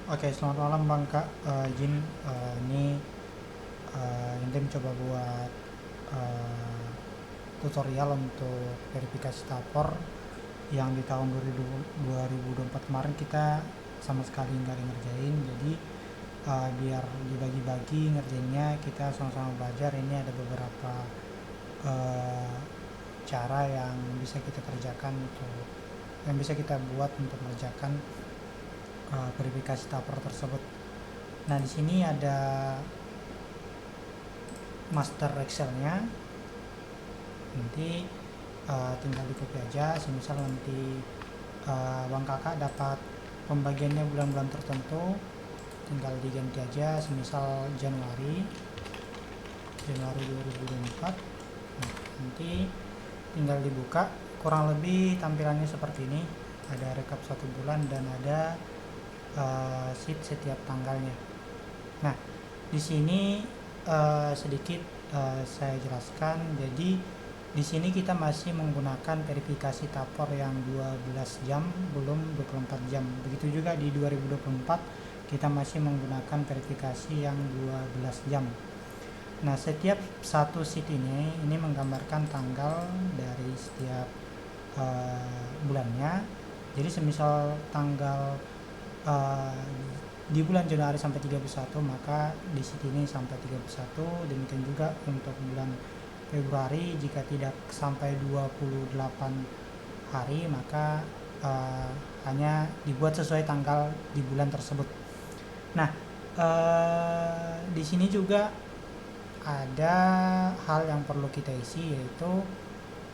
Oke, selamat malam Bang Kak. Jin, ini Intim coba buat eh, tutorial untuk verifikasi tapor yang di tahun 2024 kemarin kita sama sekali nggak ngerjain. Jadi biar dibagi-bagi ngerjainnya, kita sama-sama belajar. Ini ada beberapa eh, cara yang bisa kita kerjakan untuk yang bisa kita buat untuk mengerjakan verifikasi tapor tersebut. Nah, di sini ada master Excelnya, nanti tinggal di copy aja. Semisal nanti bang kakak dapat pembagiannya bulan-bulan tertentu, tinggal diganti aja. Semisal Januari 2024. Nah, nanti tinggal dibuka, kurang lebih tampilannya seperti ini. Ada rekap 1 bulan dan ada sheet setiap tanggalnya. Nah, di sini sedikit saya jelaskan. Jadi di sini kita masih menggunakan verifikasi tapor yang 12 jam, belum 24 jam. Begitu juga di 2024 kita masih menggunakan verifikasi yang 12 jam. Nah, setiap satu sheet ini menggambarkan tanggal dari setiap bulannya. Jadi semisal tanggal di bulan Januari sampai 31, maka di sheet ini sampai 31. Demikian juga untuk bulan Februari, jika tidak sampai 28 hari, maka hanya dibuat sesuai tanggal di bulan tersebut. Nah, di sini juga ada hal yang perlu kita isi, yaitu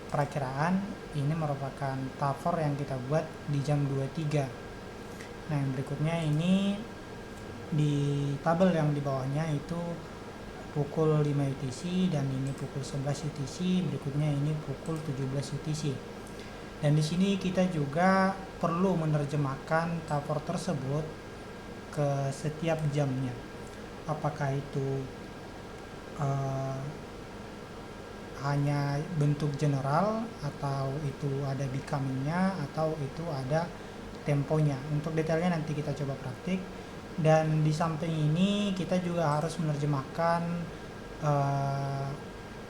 perakiraan. Ini merupakan tafor yang kita buat di jam 23. Nah, yang berikutnya ini di tabel yang di bawahnya itu pukul 5 UTC, dan ini pukul 11 UTC, berikutnya ini pukul 17 UTC. Dan di sini kita juga perlu menerjemahkan tafor tersebut ke setiap jamnya. Apakah itu hanya bentuk general, atau itu ada becomingnya, atau itu ada temponya. Untuk detailnya nanti kita coba praktik. Dan di samping ini kita juga harus menerjemahkan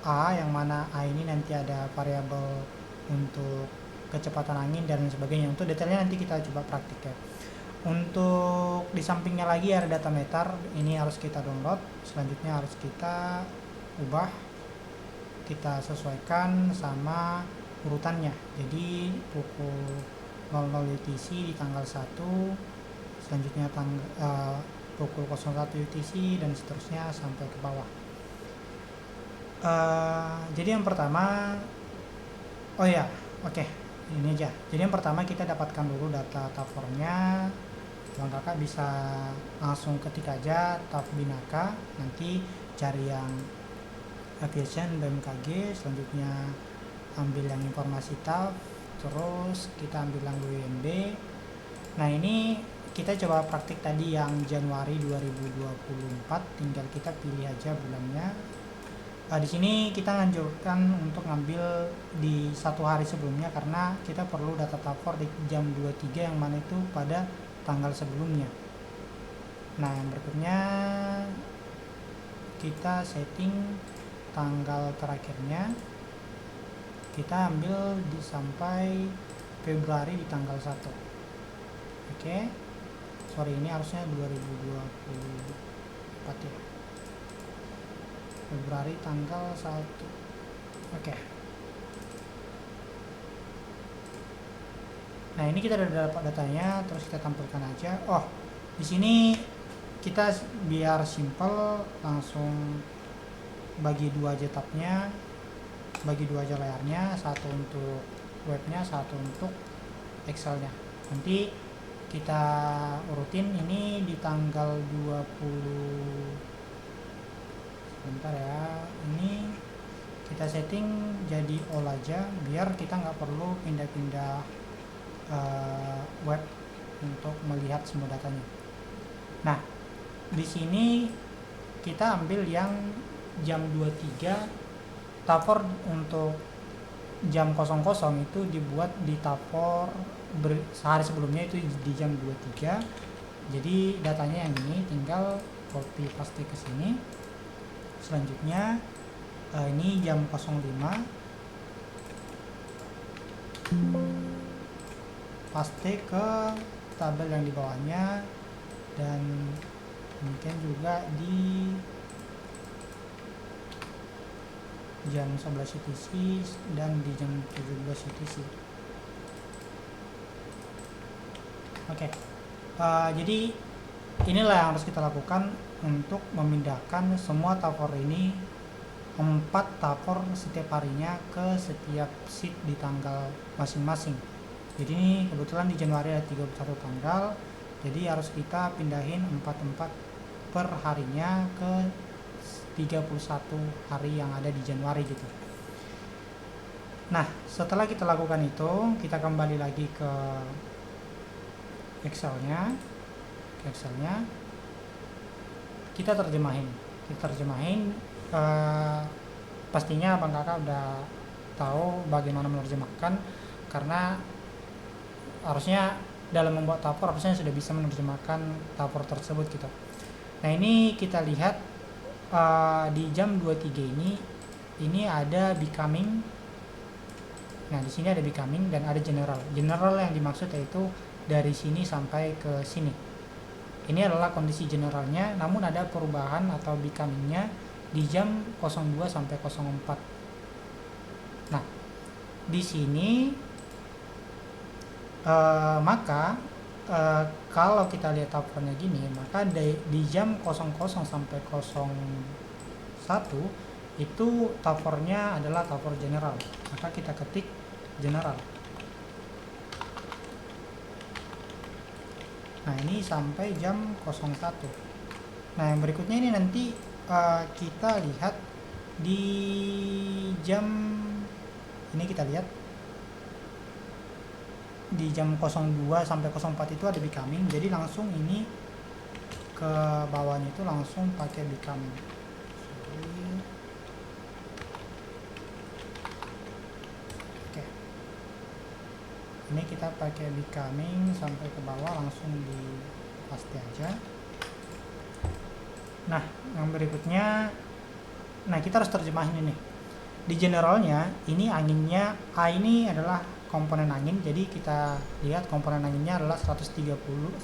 A, yang mana A ini nanti ada variabel untuk kecepatan angin dan sebagainya. Untuk detailnya nanti kita coba praktik ya. Untuk di sampingnya lagi ada data meter, ini harus kita download. Selanjutnya harus kita ubah, kita sesuaikan sama urutannya. Jadi pukul 00 UTC di tanggal 1, selanjutnya pukul 01 UTC, dan seterusnya sampai ke bawah. Jadi yang pertama, ini aja. Jadi yang pertama kita dapatkan dulu data tafornya. Bang kakak bisa langsung ketik aja taf binaka, nanti cari yang aviation BMKG, selanjutnya ambil yang informasi taf, terus kita ambil yang WMB. Nah, ini kita coba praktik tadi yang Januari 2024, tinggal kita pilih aja bulannya. Di sini kita anjurkan untuk ngambil di 1 hari sebelumnya, karena kita perlu data tafor di jam 23 yang mana itu pada tanggal sebelumnya. Nah, yang berikutnya kita setting tanggal terakhirnya, kita ambil di sampai Februari di tanggal 1. Ini harusnya 2024 ya, Februari tanggal 1. Nah, ini kita udah dapat datanya, terus kita tampilkan aja. Di sini kita biar simple langsung bagi 2 aja tabnya, bagi 2 aja layarnya, satu untuk webnya, satu untuk Excelnya. Nanti kita urutin ini di tanggal 20, sebentar ya, ini kita setting jadi all aja, biar kita nggak perlu pindah-pindah web untuk melihat semua datanya. Nah, di sini kita ambil yang jam 23. Tafor untuk jam 00 itu dibuat di tafor sehari sebelumnya, itu di jam 23. Jadi datanya yang ini tinggal copy paste ke sini. Selanjutnya ini jam 05, paste ke tabel yang di bawahnya, dan demikian juga di jam 11 UTC dan di jam 17 UTC. Oke. Jadi inilah yang harus kita lakukan untuk memindahkan semua tapor ini, 4 tapor setiap harinya ke setiap sheet di tanggal masing-masing. Jadi ini kebetulan di Januari ada 31 tanggal, jadi harus kita pindahin 4 per harinya ke 31 hari yang ada di Januari gitu. Nah, setelah kita lakukan itu, kita kembali lagi ke Excelnya. Kita terjemahin. Pastinya Bang Kakak udah tahu bagaimana menerjemahkan, karena harusnya dalam membuat tapor harusnya sudah bisa menerjemahkan tapor tersebut gitu. Nah, ini kita lihat di jam 23 ini ada becoming. Nah, di sini ada becoming dan ada general. General yang dimaksud yaitu dari sini sampai ke sini. Ini adalah kondisi generalnya, namun ada perubahan atau becomingnya di jam 02 sampai 04. Nah, di sini maka kalau kita lihat tapornya gini, maka di jam 00 sampai 01 itu tapornya adalah tapor general. Maka kita ketik general. Nah, ini sampai jam 01. Nah, yang berikutnya ini nanti kita lihat di jam ini, kita lihat di jam 02 sampai 04 itu ada becoming. Jadi langsung ini ke bawahnya itu langsung pakai becoming. Oke. Ini kita pakai becoming sampai ke bawah, langsung di paste aja. Nah, yang berikutnya, nah kita harus terjemahin ini. Di generalnya ini anginnya, A ini adalah komponen angin, jadi kita lihat komponen anginnya adalah 190,03,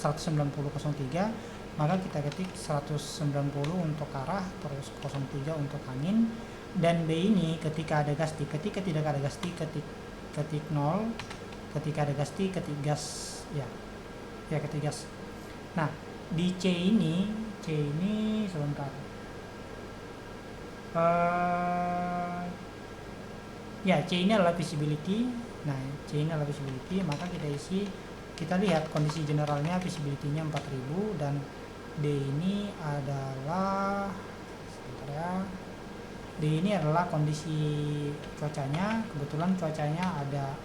maka kita ketik 190 untuk arah, terus 03 untuk angin, dan B ini ketika ada gas T, ketika tidak ada gas T ketik 0, ketika ada gas T ketik gas, ya ketik gas. Nah, di C ini sebentar, C ini adalah visibility. Nah, C ini adalah visibility, maka kita lihat kondisi generalnya visibility-nya 4000, dan D ini adalah D ini adalah kondisi cuacanya. Kebetulan cuacanya ada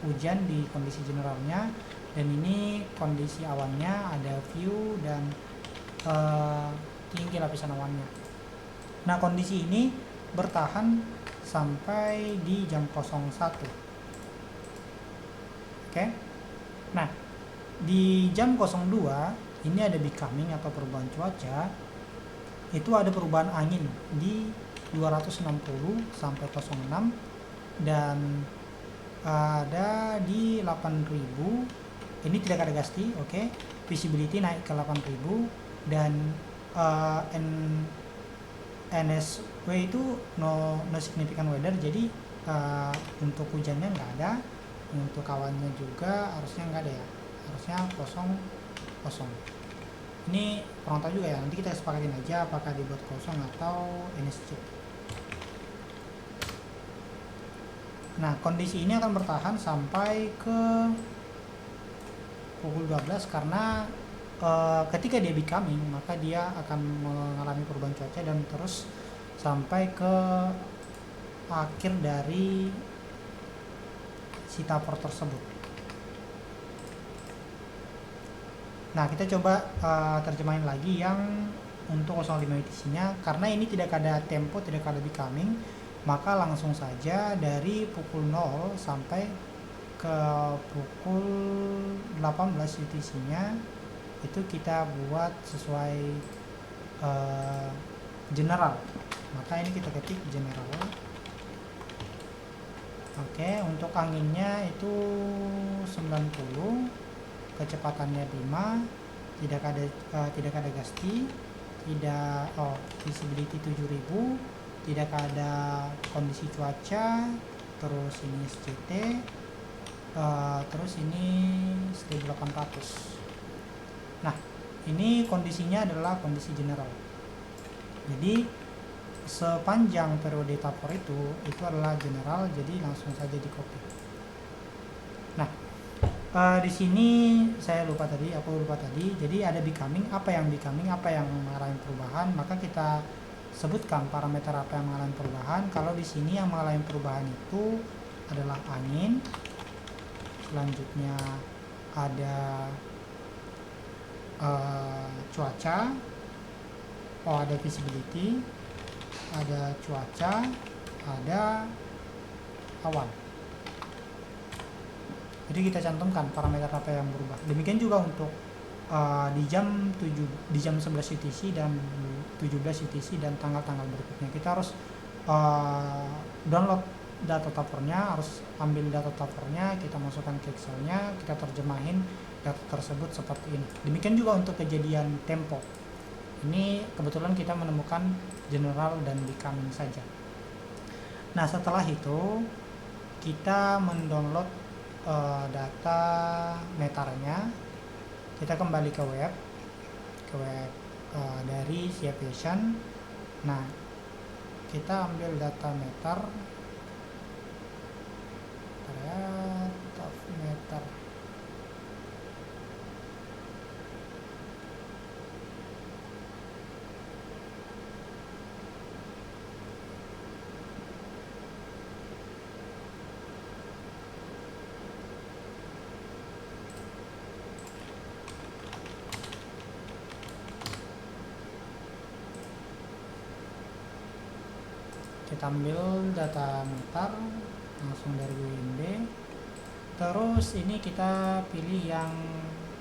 hujan di kondisi generalnya, dan ini kondisi awannya ada view dan tinggi lapisan awannya. Nah, kondisi ini bertahan sampai di jam 01. Oke. Nah, di jam 02 ini ada becoming atau perubahan cuaca. Itu ada perubahan angin di 260 sampai 06, dan ada di 8000. Ini tidak ada gas T, oke. Visibility naik ke 8000, dan NSW itu no significant weather, jadi untuk hujannya nggak ada, untuk awannya juga harusnya nggak ada ya, harusnya kosong. Ini kurang tahu juga ya, nanti kita sepakatin aja apakah dibuat kosong atau NSC. Nah, kondisi ini akan bertahan sampai ke pukul 12, karena ketika dia becoming maka dia akan mengalami perubahan cuaca dan terus sampai ke akhir dari si tapor tersebut. Nah, kita coba terjemahin lagi yang untuk 05 UTC-nya. Karena ini tidak ada tempo, tidak ada becoming, maka langsung saja dari pukul 0 sampai ke pukul 18 UTC-nya itu kita buat sesuai general, maka ini kita ketik general. Oke, untuk anginnya itu 90, kecepatannya 5, tidak ada gasti, tidak visibility 7000, tidak ada kondisi cuaca, terus ini SCT, terus ini 1800. Nah, ini kondisinya adalah kondisi general. Jadi sepanjang periode tapor itu adalah general, jadi langsung saja di copy. Nah, di sini aku lupa tadi. Jadi ada becoming, apa yang mengalami perubahan, maka kita sebutkan parameter apa yang mengalami perubahan. Kalau di sini yang mengalami perubahan itu adalah angin, selanjutnya ada cuaca, ada visibility, ada cuaca, ada awan. Jadi kita cantumkan parameter apa yang berubah. Demikian juga untuk di jam 11 UTC dan 17 UTC dan tanggal-tanggal berikutnya. Kita harus download data tapornya, harus ambil data tapornya, kita masukkan ke Excelnya, kita terjemahin data tersebut seperti ini. Demikian juga untuk kejadian tempo. Ini kebetulan kita menemukan general dan becoming saja. Nah, setelah itu kita mendownload data meternya. Kita kembali ke web dari Siapvision. Nah, kita ambil data meter, meter. Kita ambil data meter langsung dari UMB. Terus ini kita pilih yang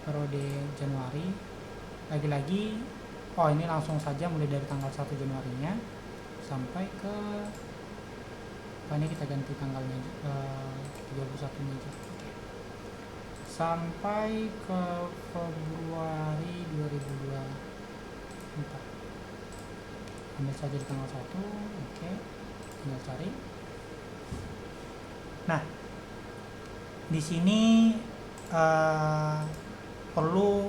periode Januari. Lagi-lagi ini langsung saja mulai dari tanggal 1 Januarinya sampai ke ini kita ganti tanggalnya 31 aja. Sampai ke Februari 2024. Ambil saja di tanggal 1. Oke. Tinggal cari. Nah, di sini perlu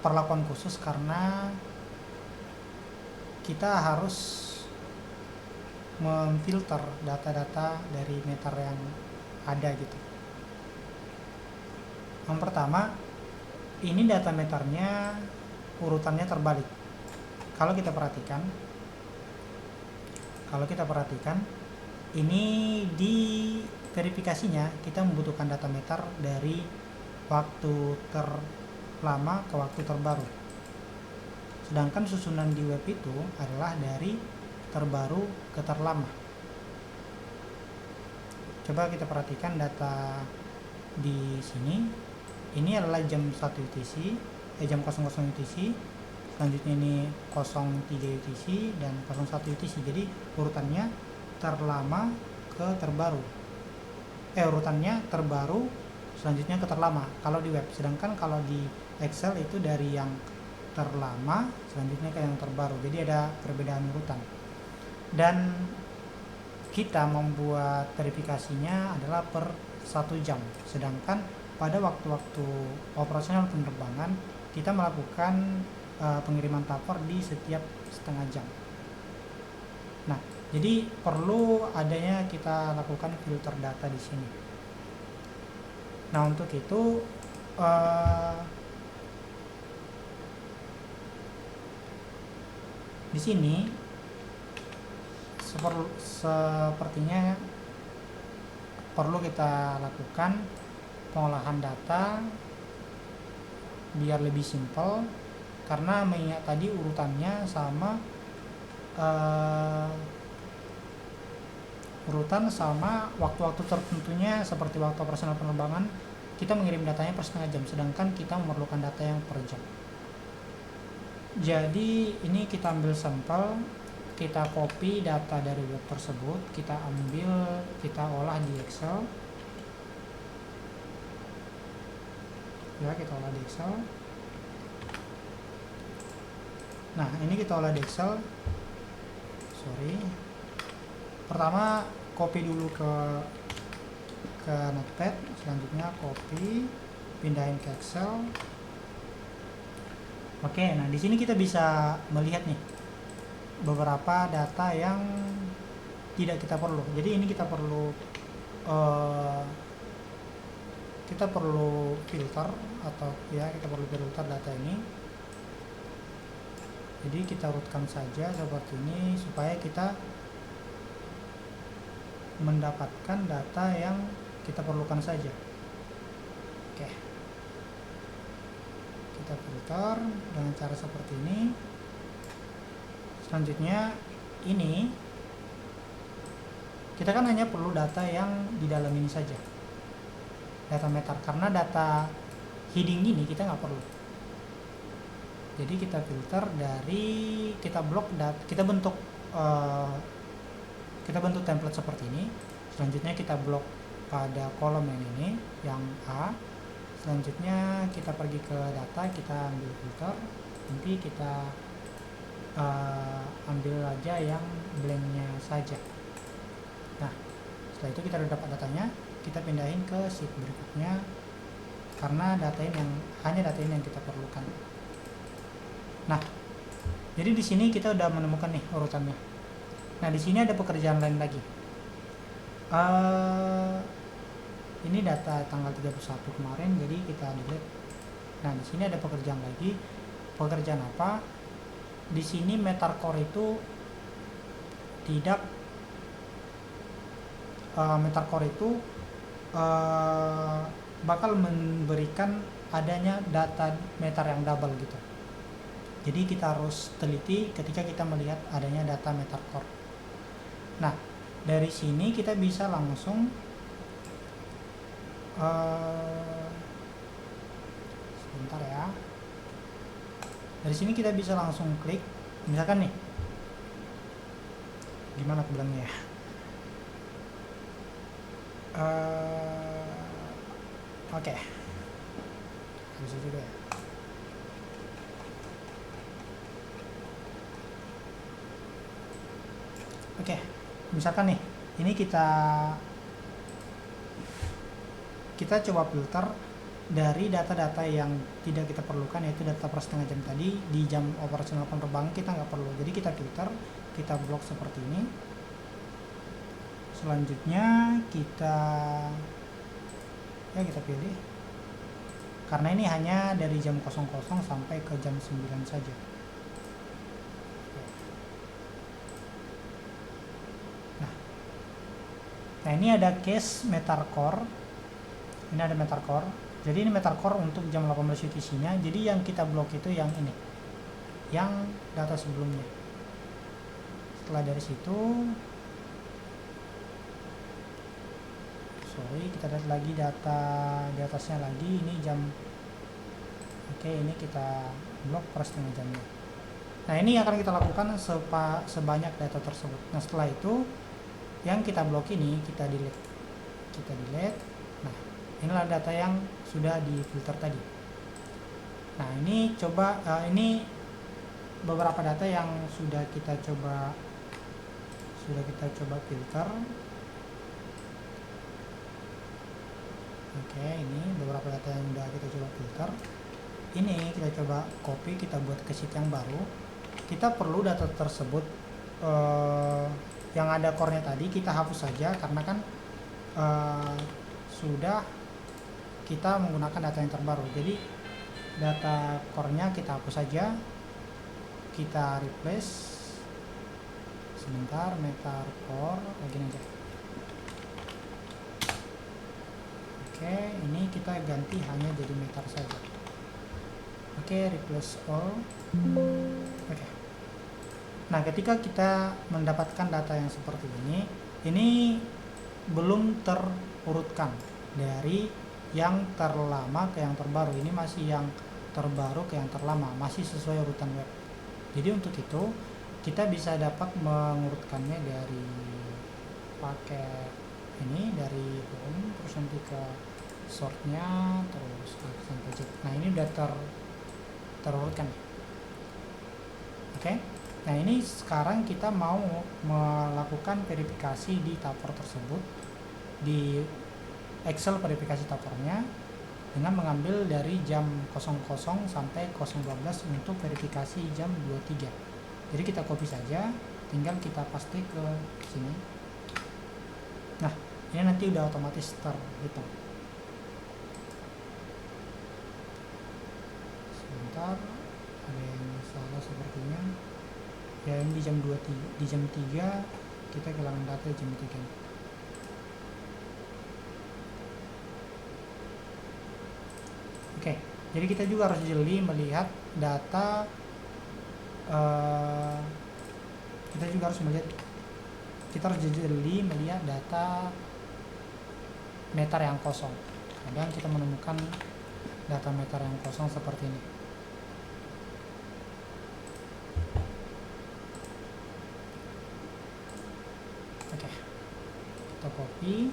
perlakuan khusus karena kita harus memfilter data-data dari meter yang ada gitu. Yang pertama, ini data meternya urutannya terbalik. Kalau kita perhatikan, ini di verifikasinya kita membutuhkan data meter dari waktu terlama ke waktu terbaru. Sedangkan susunan di web itu adalah dari terbaru ke terlama. Coba kita perhatikan data di sini. Ini adalah jam 1 UTC, jam 00 UTC. Selanjutnya ini 03 UTC dan 01 UTC. Jadi urutannya terlama ke terbaru. Urutannya terbaru selanjutnya ke terlama kalau di web. Sedangkan kalau di Excel itu dari yang terlama selanjutnya ke yang terbaru. Jadi ada perbedaan urutan. Dan kita membuat verifikasinya adalah per 1 jam. Sedangkan pada waktu-waktu operasional penerbangan kita melakukan pengiriman tapor di setiap setengah jam. Nah, jadi perlu adanya kita lakukan filter data di sini. Nah, untuk itu di sini sepertinya perlu kita lakukan pengolahan data biar lebih simpel, karena mengingat tadi urutannya sama urutan sama waktu-waktu tertentunya seperti waktu operasional penerbangan kita mengirim datanya per setengah jam, sedangkan kita memerlukan data yang per jam. Jadi ini kita ambil sampel, kita copy data dari web tersebut, kita ambil, kita olah di Excel. Ya, kita olah di Excel. Nah, ini kita olah di Excel. Pertama copy dulu ke Notepad, selanjutnya copy, pindahin ke Excel. Oke, nah di sini kita bisa melihat nih beberapa data yang tidak kita perlu. Jadi ini kita perlu filter, atau ya kita perlu filter data ini. Jadi kita urutkan saja seperti ini supaya kita mendapatkan data yang kita perlukan saja. Oke, kita filter dengan cara seperti ini. Selanjutnya ini kita kan hanya perlu data yang di dalam ini saja, data meter, karena data heading ini kita nggak perlu. Jadi kita filter dari, kita blok data, kita bentuk template seperti ini. Selanjutnya kita blok pada kolom yang ini, yang A. Selanjutnya kita pergi ke data, kita ambil filter, nanti kita ambil aja yang blanknya saja. Nah, setelah itu kita udah dapat datanya, kita pindahin ke sheet berikutnya, karena data ini hanya data ini yang kita perlukan. Nah, jadi di sini kita udah menemukan nih urutannya. Nah, di sini ada pekerjaan lain lagi. Ini data tanggal 31 kemarin, jadi kita delete. Nah, di sini ada pekerjaan lagi. Pekerjaan apa? Di sini Metercore itu tidak bakal memberikan adanya data meter yang double gitu. Jadi kita harus teliti ketika kita melihat adanya data Metercore. Nah, dari sini kita bisa langsung sebentar ya. Dari sini kita bisa langsung klik, misalkan nih, gimana aku bilangnya ya, oke. Bisa juga ya. Oke, misalkan nih, ini kita coba filter dari data-data yang tidak kita perlukan, yaitu data per setengah jam tadi. Di jam operasional penerbangan kita nggak perlu, jadi kita filter, kita blok seperti ini. Selanjutnya kita pilih, karena ini hanya dari jam 00 sampai ke jam 9 saja. Nah, ini ada case Metercore. Ini ada Metercore. Jadi ini Metercore untuk jam 18 UTC-nya. Jadi yang kita blok itu yang ini, yang data sebelumnya. Setelah dari situ, kita lihat lagi data di atasnya lagi. Ini jam, oke, ini kita blok per setengah jamnya. Nah, ini akan kita lakukan sebanyak data tersebut. Nah, setelah itu yang kita blok ini kita delete. Nah, inilah data yang sudah difilter tadi. Nah, ini ini beberapa data yang sudah kita coba filter. Oke, ini beberapa data yang sudah kita coba filter. Ini kita coba copy, kita buat ke sheet yang baru. Kita perlu data tersebut yang ada core-nya tadi kita hapus saja, karena kan sudah kita menggunakan data yang terbaru. Jadi data core-nya kita hapus saja, kita replace sebentar, Metercore lagi aja. Oke, ini kita ganti hanya jadi meter saja. Oke, replace all. Oke. Nah, ketika kita mendapatkan data yang seperti ini belum terurutkan dari yang terlama ke yang terbaru. Ini masih yang terbaru ke yang terlama, masih sesuai urutan web. Jadi untuk itu kita bisa dapat mengurutkannya dari pakai ini, dari home terus nanti ke sortnya terus sampai Z. Nah ini udah terurutkan. Oke. Nah ini sekarang kita mau melakukan verifikasi di Tupper tersebut, di Excel verifikasi Tuppernya, dengan mengambil dari jam 00 sampai 012 untuk verifikasi jam 23. Jadi kita copy saja, tinggal kita paste ke sini. Nah ini nanti udah otomatis terhitung. Sebentar, ada yang salah sepertinya. Ya ini di jam 23, di jam 3 kita kehilangan data jam 3. Oke, jadi kita juga harus jeli melihat data, kita harus jeli melihat data meter yang kosong. Kadang kita menemukan data meter yang kosong seperti ini. Oke, kita copy.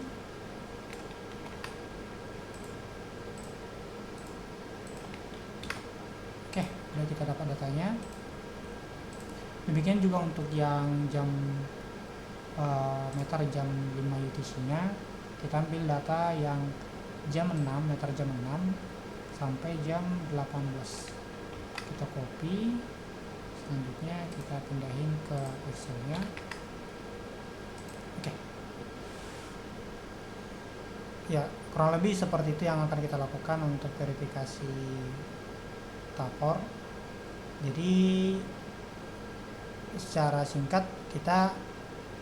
Oke, udah kita dapat datanya. Demikian juga untuk yang jam meter jam 5 UTC nya, kita ambil data yang jam 6, meter jam 6 sampai jam 18. Kita copy, selanjutnya kita pindahin ke Excel nya. Oke. Ya, kurang lebih seperti itu yang akan kita lakukan untuk verifikasi Tupper. Jadi secara singkat kita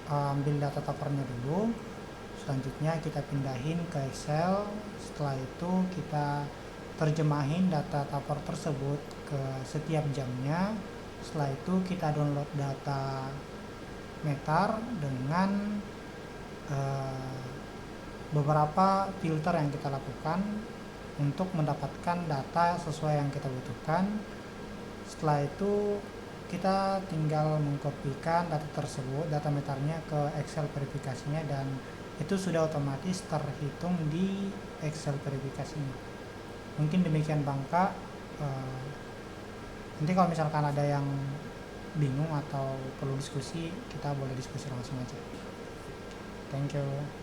ambil data Tuppernya dulu, selanjutnya kita pindahin ke Excel. Setelah itu kita terjemahin data Tupper tersebut ke setiap jamnya. Setelah itu kita download data meter dengan beberapa filter yang kita lakukan untuk mendapatkan data sesuai yang kita butuhkan. Setelah itu kita tinggal mengkopikan data tersebut, data meternya, ke Excel verifikasinya, dan itu sudah otomatis terhitung di Excel verifikasinya. Mungkin demikian Bang Kak. Nanti kalau misalkan ada yang bingung atau perlu diskusi, kita boleh diskusi langsung aja. Thank you.